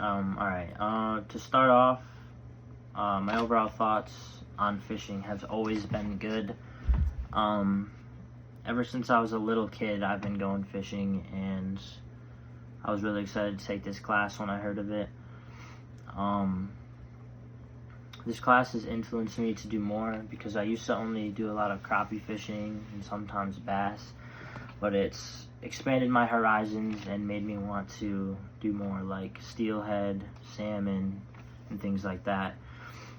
Alright, to start off, my overall thoughts on fishing have always been good. Ever since I was a little kid, I've been going fishing, and I was really excited to take this class when I heard of it. This class has influenced me to do more because I used to only do a lot of crappie fishing and sometimes bass, but it's expanded my horizons and made me want to do more like steelhead, salmon, and things like that.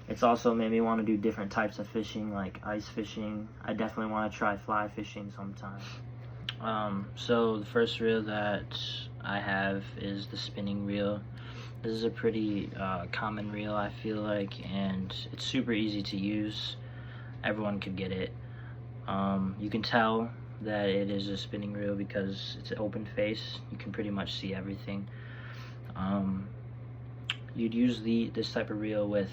It's also made me want to do different types of fishing like ice fishing. I definitely want to try fly fishing sometime. So the first reel that I have is the spinning reel. This is a pretty common reel, I feel like, and it's super easy to use. Everyone could get it. You can tell that it is a spinning reel because it's an open face. You can pretty much see everything. You'd use this type of reel with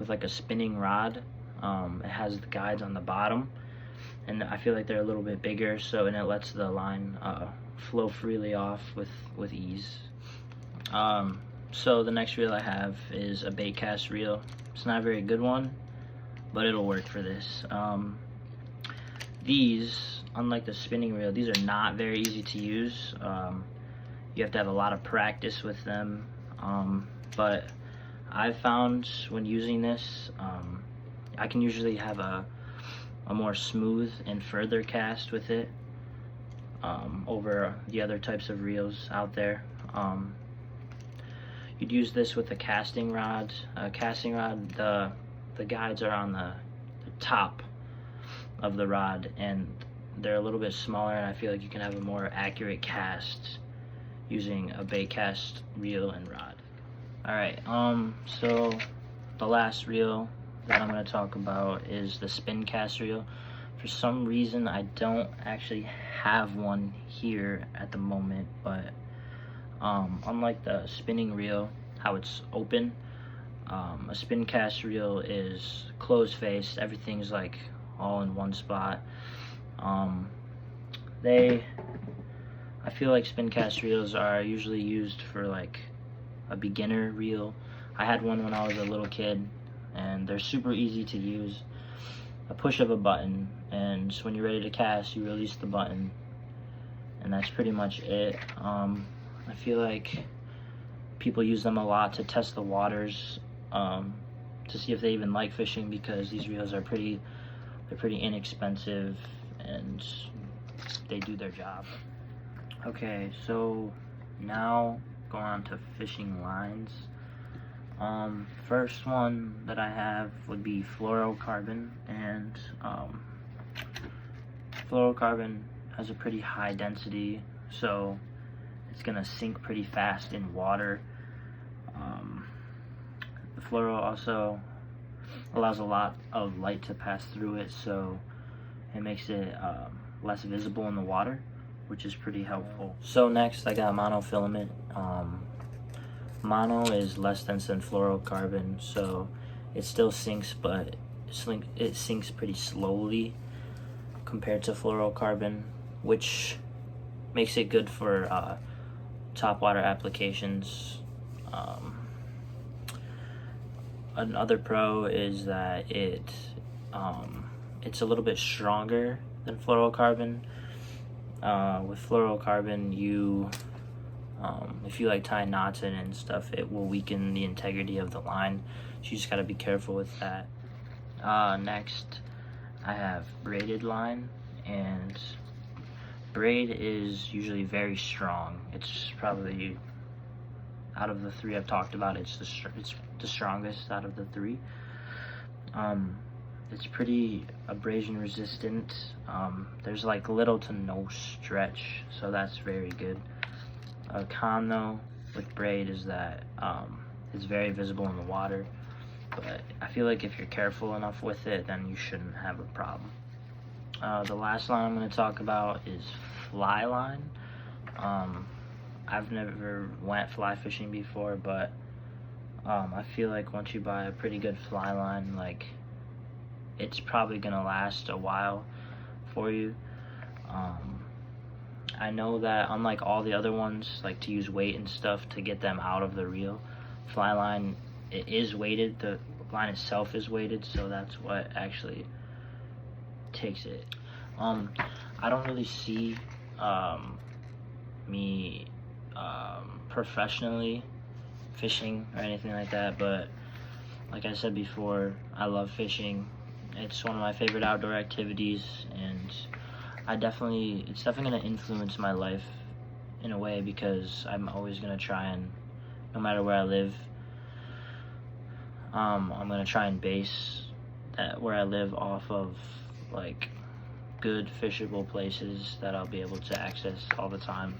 like a spinning rod. It has the guides on the bottom, and I feel like they're a little bit bigger, and it lets the line flow freely off with ease. So the next reel I have is a bait cast reel. It's not a very good one, but it'll work for this. These, unlike the spinning reel, these are not very easy to use. You have to have a lot of practice with them, but I've found when using this, I can usually have a more smooth and further cast with it over the other types of reels out there. You'd use this with a casting rod. The guides are on the top of the rod, and they're a little bit smaller, and I feel like you can have a more accurate cast using a bait cast reel and rod. Alright, so the last reel that I'm going to talk about is the spin cast reel. For some reason, I don't actually have one here at the moment, but unlike the spinning reel, how it's open, a spin cast reel is closed faced. Everything's like all in one spot. I feel like spin cast reels are usually used for like a beginner reel. I had one when I was a little kid, and they're super easy to use. A push of a button, and when you're ready to cast, you release the button, and that's pretty much it. I feel like people use them a lot to test the waters, to see if they even like fishing, because these reels are pretty inexpensive and they do their job. Okay, so now going on to fishing lines. First one that I have would be fluorocarbon, and fluorocarbon has a pretty high density, so it's gonna sink pretty fast in water. The fluoro also allows a lot of light to pass through it, so it makes it less visible in the water, which is pretty helpful. So next I got monofilament. Mono is less dense than fluorocarbon, so it still sinks, but it sinks pretty slowly compared to fluorocarbon, which makes it good for topwater applications. Another pro is that it's a little bit stronger than fluorocarbon. With fluorocarbon, if you like tie knots in and stuff, it will weaken the integrity of the line, so you just gotta be careful with that. Next, I have braided line, and braid is usually very strong. It's probably, out of the three I've talked about, it's the strongest out of the three. It's pretty abrasion resistant. There's like little to no stretch, so that's very good. A con though with braid is that it's very visible in the water, but I feel like if you're careful enough with it, then you shouldn't have a problem. The last line I'm going to talk about is fly line. I've never went fly fishing before, but I feel like once you buy a pretty good fly line, like, it's probably gonna last a while for you. I know that unlike all the other ones, like to use weight and stuff to get them out of the reel, fly line, it is weighted. The line itself is weighted, so that's what actually takes it. I don't really see me professionally fishing or anything like that, but like I said before, I love fishing. It's one of my favorite outdoor activities, and it's definitely going to influence my life in a way, because I'm always going to try and, no matter where I live, I'm going to try and base that where I live off of like good fishable places that I'll be able to access all the time.